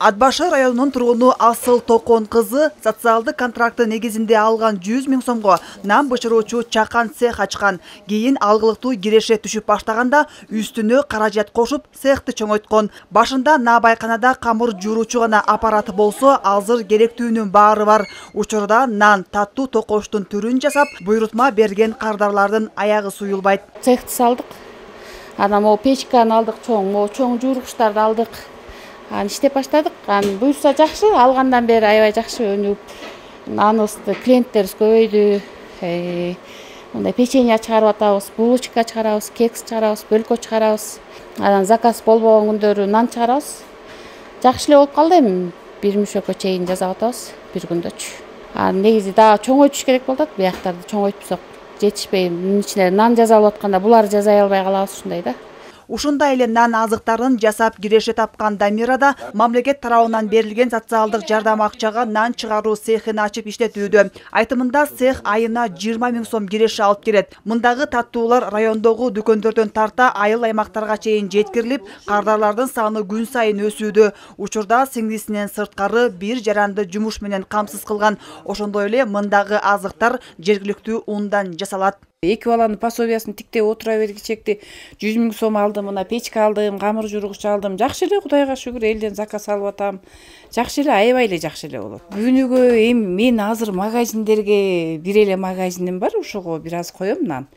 Ат Башы районунун тургуну Асыл Токон кызы социалдык контракты негизинде алган 100 000 сомго нан бышыруучу чакан цех ачкан. Кийин алгылыктуу киреше түшүп баштаганда үстүнө каражат кошуп цехти чоңойткон. Башында набайканада камыр жууручу гана аппараты болсо, азыр керектүүнүн баары бар. Учурда нан, таттуу токоштун түрүн жасап, буйрутма берген кардарлардын аягы суюлбайт. Цехти салдык. Анан могу печканы алдык, чоң жуургучтарды алдык. İşte başladık. Buyursa жақсы, алгандан бери аябай жақсы өнүп, аныбызды клиенттерибиз көбөйдү. Мындай печенье чыгарып атабыз, булочка чыгарабыз, кекс чыгарабыз, бөлкө чыгарабыз. Анан заказ болбогон күндөрү нан чыгарабыз. Жакшы эле болуп калды эми. Бир мүшөккө чейин жасап атабыз бир күндөчү. Негизи дагы чоңойтуш керек болот. Бияктарды чоңойтпусак жетишпей, мунун ичине нан жасалып атканда булар жасай албай калабыз ушундай да. Ушундай эле нан азыктарын жасап киреше тапкан Дамирада мамлекет тарабынан берилген социалдык жардам акчага нан чыгаруу цехин ачып иштетүүдө. Айтымында цех айына 20 000 сом киреше алып келет. Мындагы таттуулар райондогу дүкөндөрдөн тарта айыл аймактарга чейин жеткирилип, кардарлардын саны күн сайын өсүүдө. Учурда сиңдисинен сырткары бир жаранды жумуш менен камсыз кылган. Ошондой эле мындагы азыктар жергиликтүү ундан жасалат. Эки баланын пособиясын тиктеп отура бергичекти 100 000 сом алдым, мына печка алдым, камыр жуургуч алдым. Жакшы эле, Кудайга шүгүр, элден заказ алып атам. Жакшы эле, аябай эле жакшы эле болот. Күнүгө эми мен азыр магазиндерге бир эле магазиним бар, ошого бир аз коем нан.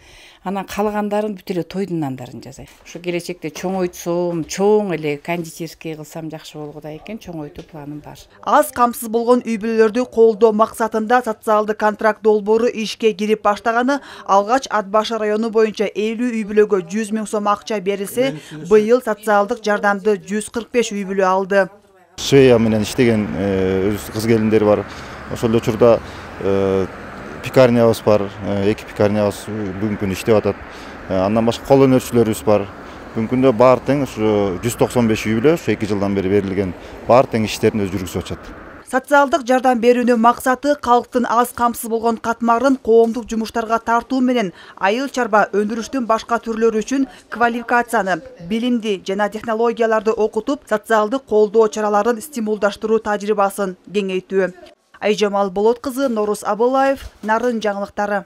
Анан калгандарын бүт эле тойдун нандарын жасайм. Ушу келечекте чоңойтсом, чоң эле кондитерский кылсам жакшы болгуда экен, чоңойтуу планым бар. Аз камсыз болгон үй бүлөлөрдү колдоо максатында социалдык контракт долбоору ишке кирип баштаганы, алгач Ат Башы району боюнча 50 үй бүлөгө 100 000 сом акча берилсе, быйыл социалдык жардамды 145 үй бүлө алды. Швея менен иштеген кыз келиндер бар. Ошол учурда пекарнябыз бар, эки пекарнябыз бүгүнкү күнү иштеп атат. Андан башка кол өнөрчүлөрүбүз бар. Бүгүнкү күндө баары тең ушу 195 үй бүлө, ушу 2 жылдан бери берилген баары тең иштерин өз жүргүзүп атат. Социалдык жардам берүүнүн максаты калктын аз камсыз болгон катмарын коомдук жумуштарга тартуу менен айыл чарба өндүрүштүн башка түрлөрү үчүн квалификацияны, билимди жана технологияларды окутуп, социалдык колдоо чараларын стимулдаштыруу тажрыйбасын кеңейтүү. Айжамал Болот кызы, Норус Абылаев, Нарын жаңылыктары.